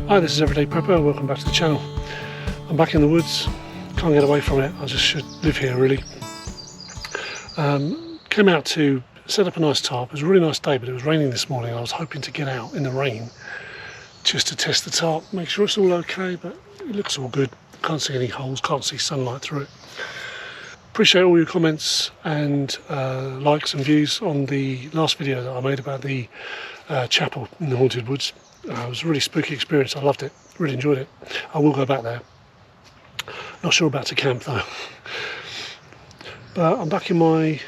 Hi, this is Everyday Prepper. Welcome back to the channel. I'm back in the woods. Can't get away from it. I just should live here, really. Came out to set up a nice tarp. It was a really nice day, but it was raining this morning. I was hoping to get out in the rain just to test the tarp, make sure it's all okay, but it looks all good. Can't see any holes, can't see sunlight through it. Appreciate all your comments and likes and views on the last video that I made about the chapel in the Haunted Woods. It was a really spooky experience. I loved it, really enjoyed it. I will go back there. Not sure about to camp though. But I'm back in my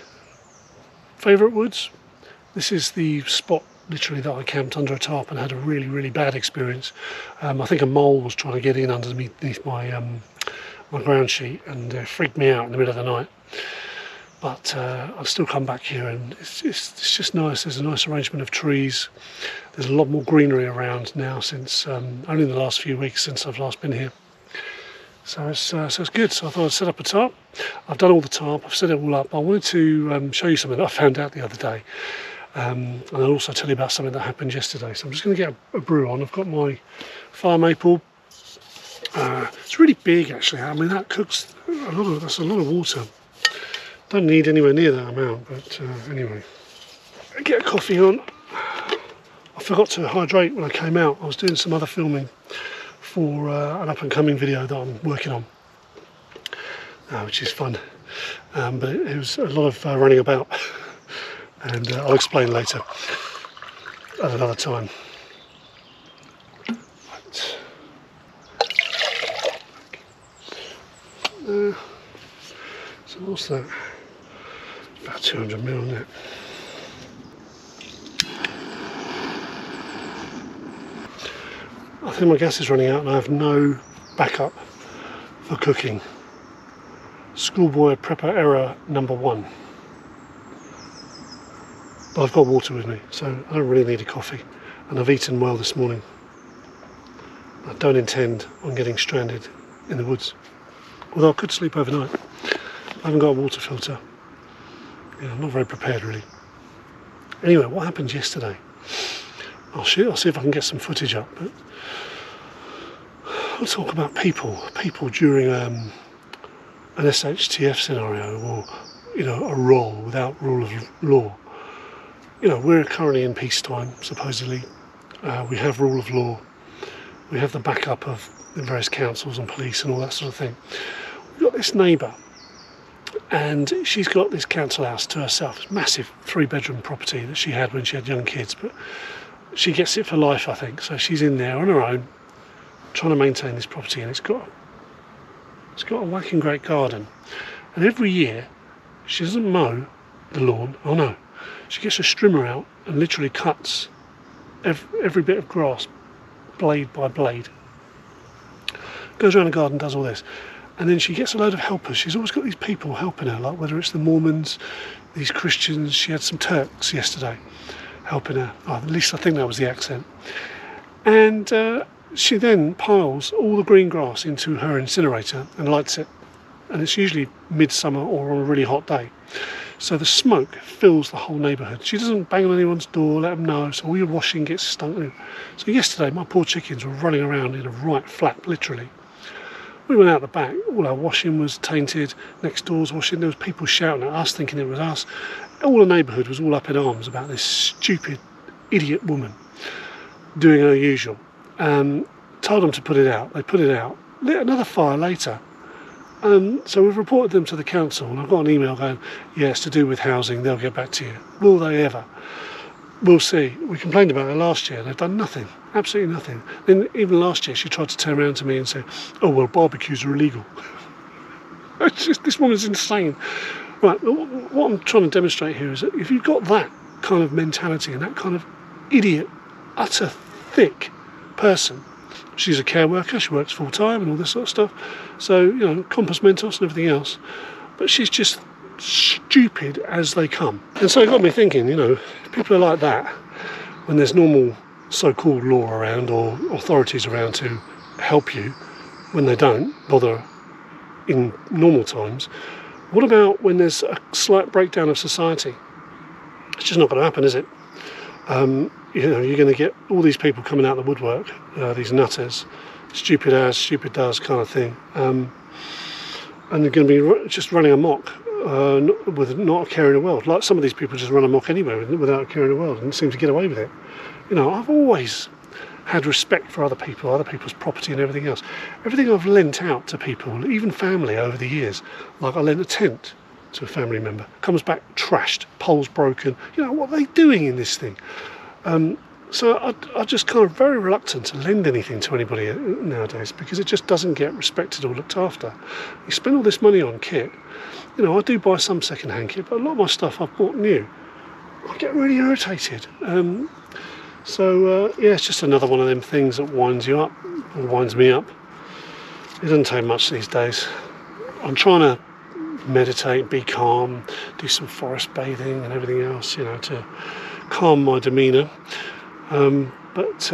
favourite woods. This is the spot literally that I camped under a tarp and had a really bad experience. I think a mole was trying to get in underneath my my ground sheet and freaked me out in the middle of the night. But I've still come back here and it's just nice. There's a nice arrangement of trees. There's a lot more greenery around now since only in the last few weeks since I've last been here. So it's good. So I thought I'd set up a tarp. I've done all the tarp. I've set it all up. I wanted to show you something that I found out the other day. And I'll also tell you about something that happened yesterday. So I'm just going to get a brew on. I've got my fire maple. It's really big actually. I mean that cooks that's a lot of water. Don't need anywhere near that amount, but anyway. Get a coffee on. I forgot to hydrate when I came out. I was doing some other filming for an up and coming video that I'm working on, which is fun. But it was a lot of running about, and I'll explain later at another time. Right. So what's that? About 200 ml, isn't it? I think my gas is running out and I have no backup for cooking. Schoolboy prepper error number 1. But I've got water with me, so I don't really need a coffee. And I've eaten well this morning. I don't intend on getting stranded in the woods. Although I could sleep overnight. I haven't got a water filter. Yeah, I'm not very prepared really. Anyway, what happened yesterday? I'll see if I can get some footage up. But I'll talk about people during an SHTF scenario, or a role without rule of law. We're currently in peacetime, supposedly. We have rule of law. We have the backup of the various councils and police and all that sort of thing. We've got this neighbour, and she's got this council house to herself. It's a massive 3-bedroom property that she had when she had young kids, but she gets it for life, I think. So she's in there on her own, trying to maintain this property, and it's got a whacking great garden. And every year, she doesn't mow the lawn. Oh no, she gets a strimmer out and literally cuts every bit of grass, blade by blade. Goes around the garden, does all this. And then she gets a load of helpers. She's always got these people helping her, like whether it's the Mormons, these Christians. She had some Turks yesterday helping her. Oh, at least I think that was the accent. And she then piles all the green grass into her incinerator and lights it. And it's usually midsummer or on a really hot day. So the smoke fills the whole neighbourhood. She doesn't bang on anyone's door, let them know, so all your washing gets stunk in. So yesterday my poor chickens were running around in a right flap, literally. We went out the back, all our washing was tainted, next door's washing, there was people shouting at us, thinking it was us. All the neighbourhood was all up in arms about this stupid, idiot woman doing her usual. Told them to put it out, they put it out, lit another fire later. So we've reported them to the council, and I've got an email going, yeah, it's to do with housing, they'll get back to you. Will they ever? We'll see. We complained about it last year, they've done nothing, absolutely nothing. Then even last year she tried to turn around to me and say, oh well, barbecues are illegal. This woman's insane. Right, what I'm trying to demonstrate here is that if you've got that kind of mentality and that kind of idiot, utter thick person, she's a care worker, she works full time and all this sort of stuff, so compass mentos and everything else, but she's just stupid as they come. And so it got me thinking, if people are like that when there's normal so-called law around or authorities around to help you when they don't bother in normal times, what about when there's a slight breakdown of society? It's just not going to happen, is it? You know, you're going to get all these people coming out of the woodwork, these nutters, stupid as, stupid does kind of thing, and they're going to be just running amok with not a care in the world. Like some of these people just run amok anyway without a care in the world and seem to get away with it. You know, I've always had respect for other people, other people's property and everything else. Everything I've lent out to people, even family over the years, like I lent a tent to a family member, comes back trashed, poles broken. You know, what are they doing in this thing? So I just kind of very reluctant to lend anything to anybody nowadays, because it just doesn't get respected or looked after. You spend all this money on kit. You know, I do buy some second-hand kit, but a lot of my stuff I've bought new. I get really irritated. So yeah, it's just another one of them things that winds you up, or winds me up. It doesn't take much these days. I'm trying to meditate, be calm, do some forest bathing and everything else, you know, to calm my demeanour. But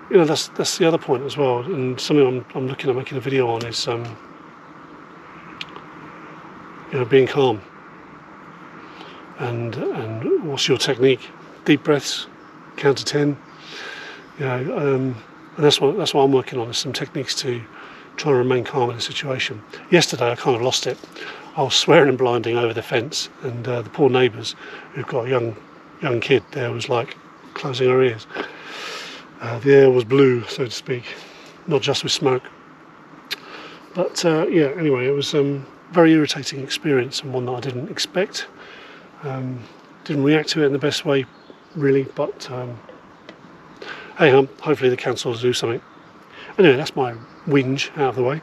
you know, that's the other point as well, and something I'm looking at making a video on is you know, being calm. And what's your technique? Deep breaths, count to 10. You know, and that's what I'm working on, is some techniques to try and remain calm in a situation. Yesterday I kind of lost it. I was swearing and blinding over the fence, and the poor neighbours who've got a young kid there was like closing her ears. The air was blue, so to speak, not just with smoke. But yeah, anyway, it was a very irritating experience, and one that I didn't expect. Didn't react to it in the best way, really, but hey, hopefully the council will do something. Anyway, that's my whinge out of the way.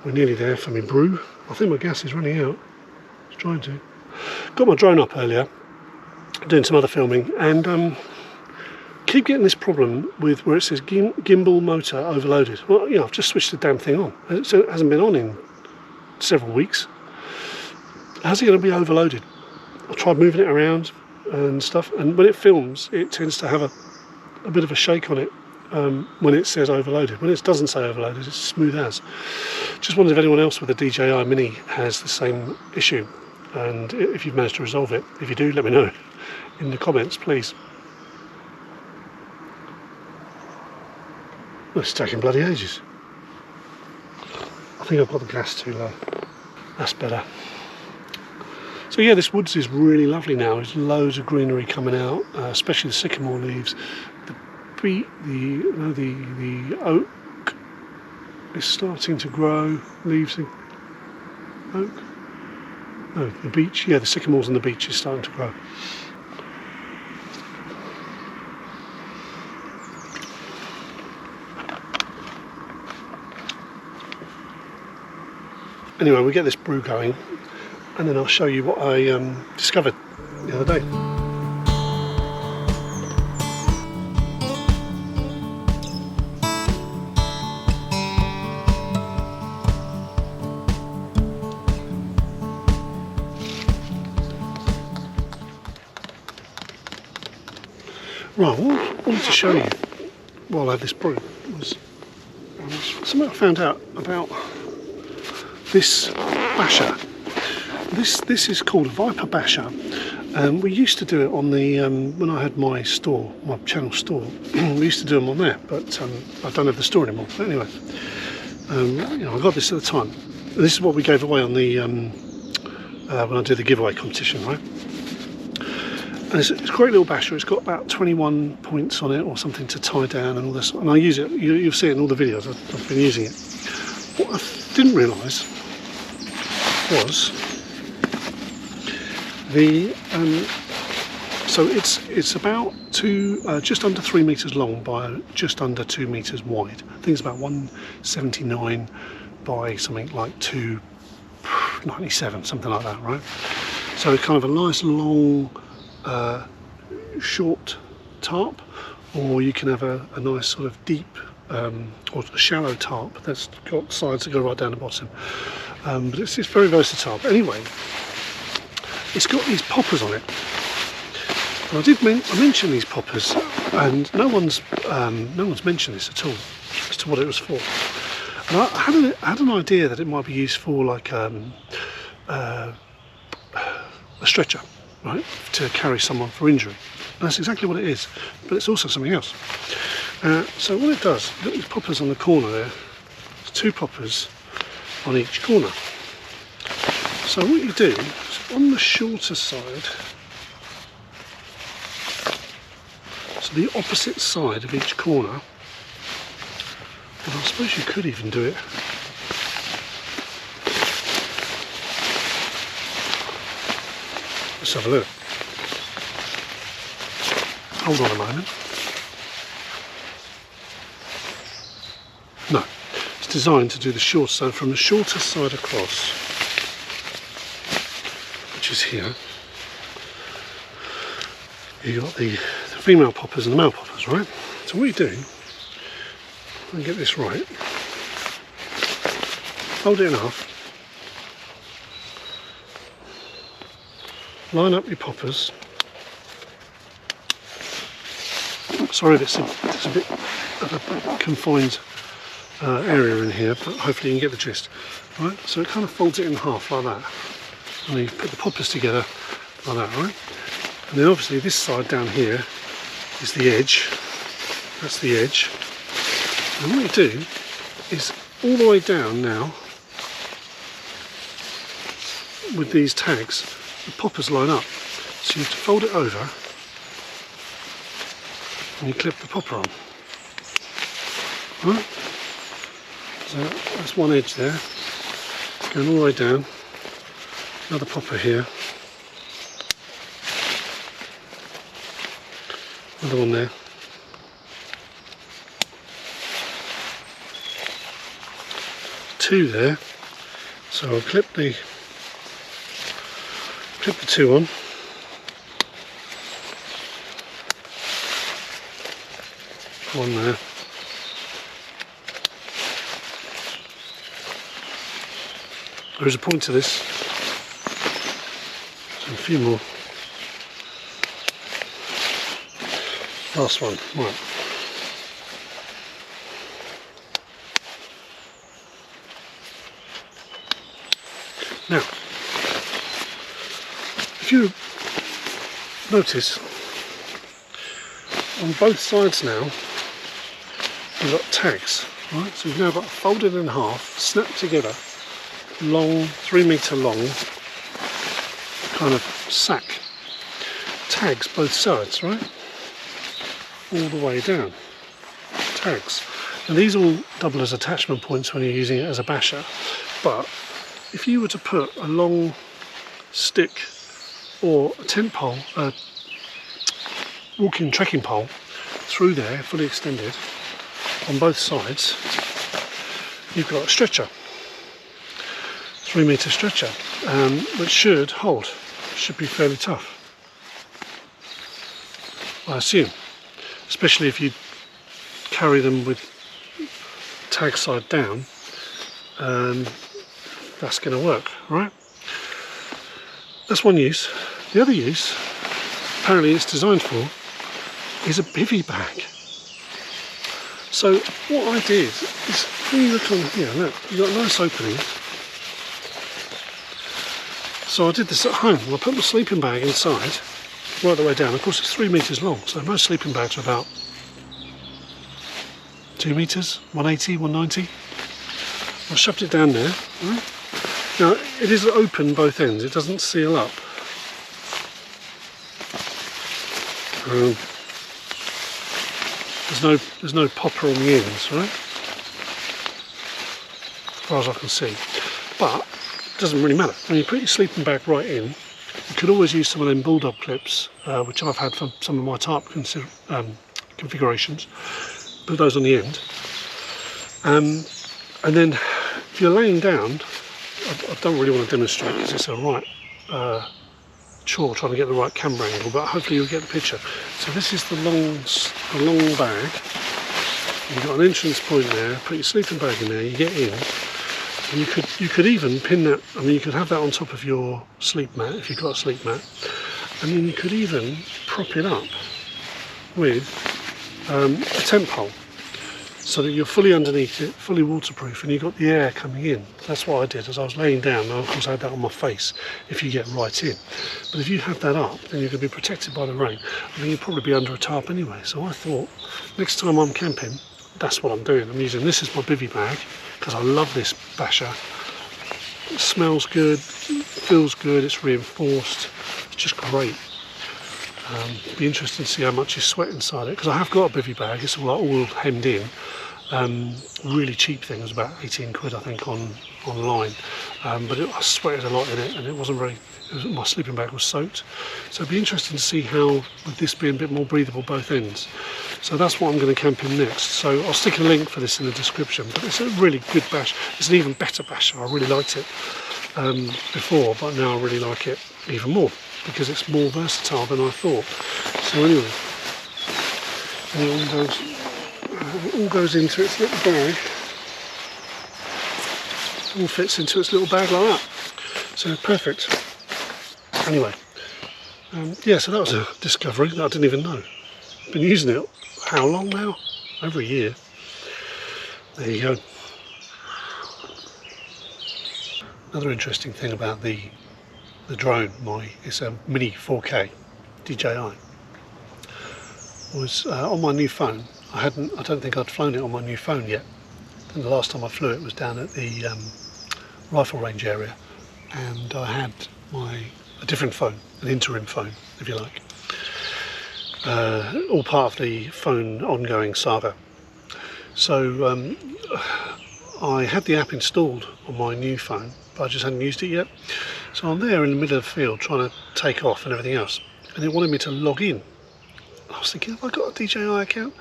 We're nearly there for my brew. I think my gas is running out. It's trying to. Got my drone up earlier, doing some other filming, and keep getting this problem with where it says gimbal motor overloaded. Well, you know, I've just switched the damn thing on. It hasn't been on in several weeks. How's it going to be overloaded? I tried moving it around and stuff, and when it films, it tends to have a bit of a shake on it when it says overloaded. When it doesn't say overloaded, it's smooth as. Just wondered if anyone else with a DJI Mini has the same issue, and if you've managed to resolve it. If you do, let me know in the comments, please. Well, it's taking bloody ages. I think I've got the gas too low. That's better. So yeah, this woods is really lovely now. There's loads of greenery coming out, especially the sycamore leaves. The oak is starting to grow. Leaves in oak. No, the beech. Yeah, the sycamores on the beech is starting to grow. Anyway, we get this brew going, and then I'll show you what I discovered the other day. Right, what I wanted to show you while I had this brew was something I found out about this basher. This is called a Viper basher. We used to do it on the when I had my store, my channel store. We used to do them on there, but I don't have the store anymore. But anyway, you know, I got this at the time. This is what we gave away on the when I did the giveaway competition, right? And it's a great little basher. It's got about 21 points on it or something to tie down and all this. And I use it. You'll see it in all the videos. I've been using it. What I didn't realise was the so it's about just under 3 meters long by just under 2 meters wide. I think it's about 179 by something like 297, something like that, right? So kind of a nice long short tarp, or you can have a nice sort of deep or a shallow tarp that's got sides that go right down the bottom. But it's very versatile. But anyway, it's got these poppers on it. And I mentioned these poppers, and no one's mentioned this at all as to what it was for. And I had an idea that it might be used for like a stretcher. right, to carry someone for injury. And that's exactly what it is, but it's also something else. So what it does, look at these poppers on the corner there. There's 2 poppers on each corner. So what you do is on the shorter side, so the opposite side of each corner, and I suppose you could even do it let's have a look. Hold on a moment. No, it's designed to do the short side from the shorter side across, which is here. You got the female poppers and the male poppers, right? So what you do, let me get this right. Fold it in half. Line up your poppers. Sorry if it's a bit of a confined area in here, but hopefully you can get the gist. Right, so it kind of folds it in half like that. And then you put the poppers together like that, right? And then obviously this side down here is the edge. That's the edge. And what you do is all the way down now with these tags, the poppers line up. So you have to fold it over and you clip the popper on. Right? So that's one edge there, going all the way down. Another popper here. Another one there. Two there. So I'll clip the 2 on. One there. There is a point to this. So a few more. Last one. Right. Now, if you notice, on both sides now, we've got tags, right? So we've now got folded in half, snapped together, long, 3 metre long, kind of sack. Tags both sides, right? All the way down. Tags. And these all double as attachment points when you're using it as a basher. But if you were to put a long stick or a tent pole, a walking trekking pole through there, fully extended, on both sides, you've got a stretcher, 3 metre stretcher, which should hold, should be fairly tough, I assume, especially if you carry them with tag side down. That's going to work, right? That's one use. The other use, apparently it's designed for, is a bivvy bag. So what I did is, when you look on here, look, you've got a nice opening. So I did this at home. I put my sleeping bag inside, right the way down. Of course it's 3 metres long, so most sleeping bags are about 2 metres, 180, 190. I shoved it down there, right? Now it is open both ends, it doesn't seal up. There's no popper on the ends, right? As far as I can see. But it doesn't really matter. When you put your sleeping bag right in, you could always use some of them bulldog clips, which I've had for some of my Tarp configurations. Put those on the end. And then if you're laying down, I don't really want to demonstrate because it's a right chore trying to get the right camera angle, but hopefully you'll get the picture. So this is the long bag. You've got an entrance point there, put your sleeping bag in there, you get in, and you could even pin that, I mean you could have that on top of your sleep mat if you've got a sleep mat, and then you could even prop it up with a tent pole. so that you're fully underneath it, fully waterproof, and you've got the air coming in. That's what I did as I was laying down. Now, of course, I had that on my face if you get right in. But if you have that up, then you're going to be protected by the rain. I mean, you'll probably be under a tarp anyway. So I thought, next time I'm camping, that's what I'm doing. I'm using this as my bivvy bag because I love this basher. It smells good, feels good, it's reinforced. It's just great. Be interesting to see how much you sweat inside it, because I have got a bivvy bag. It's all hemmed in. Really cheap thing. It was about 18 quid, I think, online. But I sweated a lot in it, and it wasn't very. My sleeping bag was soaked. So it'd be interesting to see how, with this being a bit more breathable both ends. So that's what I'm going to camp in next. So I'll stick a link for this in the description. But it's a really good bash. It's an even better basher. I really liked it before, but now I really like it even more, because it's more versatile than I thought. So anyway, it all goes into its little bag. It all fits into its little bag like that. So perfect. Anyway, yeah, so that was a discovery that I didn't even know. I've been using it how long now? Over a year. There you go. Another interesting thing about the drone, it's a Mini 4K DJI, was on my new phone. I don't think I'd flown it on my new phone yet. And the last time I flew it was down at the rifle range area, and I had a different phone, an interim phone, if you like. All part of the phone ongoing saga. So I had the app installed on my new phone, but I just hadn't used it yet. So I'm there in the middle of the field trying to take off and everything else, and it wanted me to log in. I was thinking, have I got a DJI account?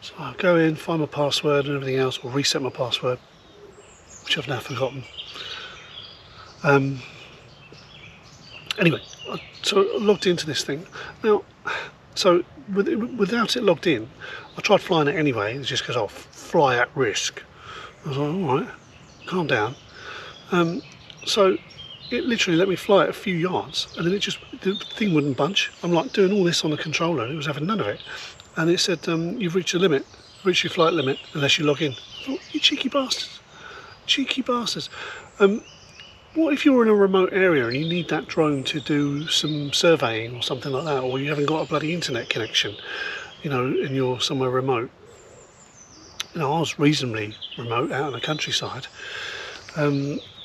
So I'll go in, find my password and everything else, or reset my password, which I've now forgotten. Anyway, so I logged into this thing. Now, so without it logged in, I tried flying it anyway, just because I'll fly at risk. I was like, alright, calm down. So it literally let me fly it a few yards, and then the thing wouldn't budge. I'm like doing all this on the controller, and it was having none of it. And it said, you've reached your limit, reached your flight limit, unless you log in. I thought, you cheeky bastards. Cheeky bastards. What if you're in a remote area and you need that drone to do some surveying or something like that, or you haven't got a bloody internet connection, you know, and you're somewhere remote? You know, I was reasonably remote out in the countryside.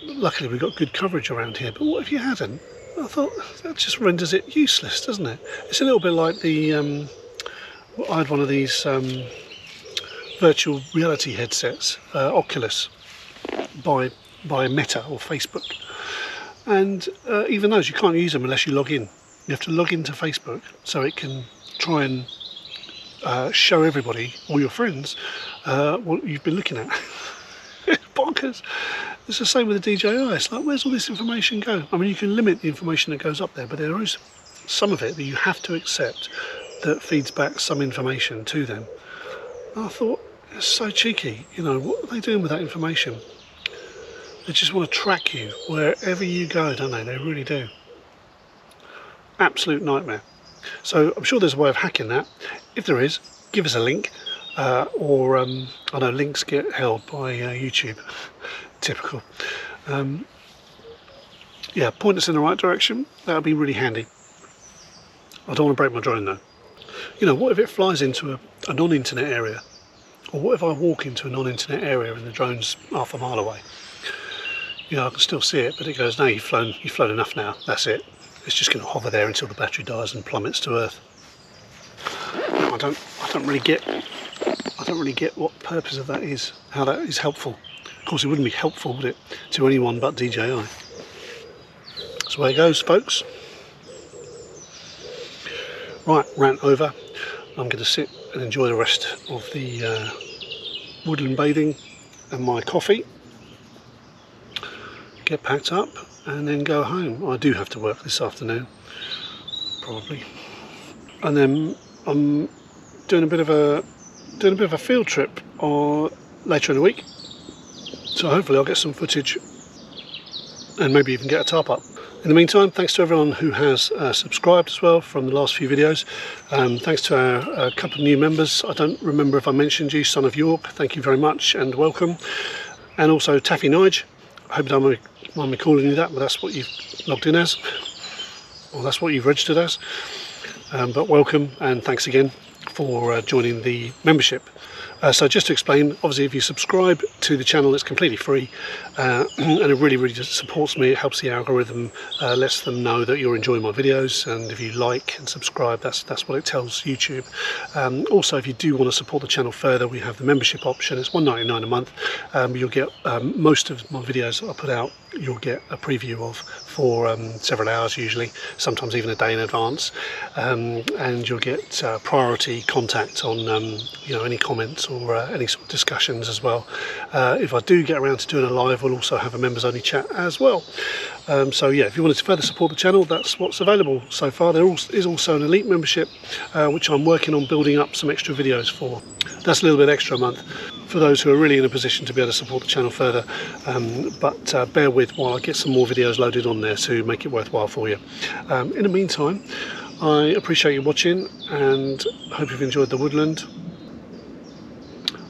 Luckily we got good coverage around here, but what if you hadn't? I thought, that just renders it useless, doesn't it? It's a little bit like the, I had one of these virtual reality headsets, Oculus, by Meta or Facebook, and even those, you can't use them unless you log in. You have to log into Facebook so it can try and show everybody, all your friends, what you've been looking at. It's bonkers. It's the same with the DJI. It's like, where's all this information go? I mean, you can limit the information that goes up there, but there is some of it that you have to accept that feeds back some information to them. And I thought, it's so cheeky. You know, what are they doing with that information? They just want to track you wherever you go, don't they? They really do. Absolute nightmare. So I'm sure there's a way of hacking that. If there is, give us a link. Or I know links get held by YouTube. Typical. Yeah, point us in the right direction. That would be really handy. I don't want to break my drone though. You know, what if it flies into a non-internet area? Or what if I walk into a non-internet area and the drone's half a mile away? You know, I can still see it, but it goes, no, you've flown enough now, that's it. It's just going to hover there until the battery dies and plummets to Earth. I don't really get what purpose of that is, how that is helpful. Of course, it wouldn't be helpful, would it, to anyone but DJI. That's the way it goes, folks. Right, rant over. I'm going to sit and enjoy the rest of the woodland bathing and my coffee. Get packed up and then go home. I do have to work this afternoon, probably. And then I'm doing a bit of a field trip later in the week. So hopefully I'll get some footage and maybe even get a tarp up. In the meantime, thanks to everyone who has subscribed as well from the last few videos. Thanks to our couple of new members. I don't remember if I mentioned you, Son of York. Thank you very much and welcome. And also Taffy Nige. I hope you don't mind me calling you that, but that's what you've logged in as. Or that's what you've registered as. But welcome and thanks again for joining the membership. So just to explain, obviously if you subscribe to the channel, it's completely free, and it really just supports me. It helps the algorithm, lets them know that you're enjoying my videos, and if you like and subscribe, that's what it tells YouTube. Also, if you do want to support the channel further, we have the membership option. It's $1.99 a month. You'll get most of my videos that I put out, you'll get a preview of for several hours usually, sometimes even a day in advance, and you'll get priority contact on any comments or any sort of discussions as well. If I do get around to doing a live, we'll also have a members only chat as well. So yeah, if you wanted to further support the channel, that's what's available so far. There is also an elite membership, which I'm working on building up some extra videos for. That's a little bit extra a month for those who are really in a position to be able to support the channel further, but bear with while I get some more videos loaded on there to make it worthwhile for you. In the meantime, I appreciate you watching and hope you've enjoyed the woodland.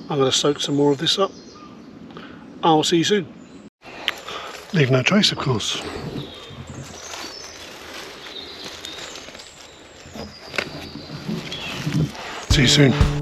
I'm going to soak some more of this up. I'll see you soon. Leave no trace, of course. See you soon.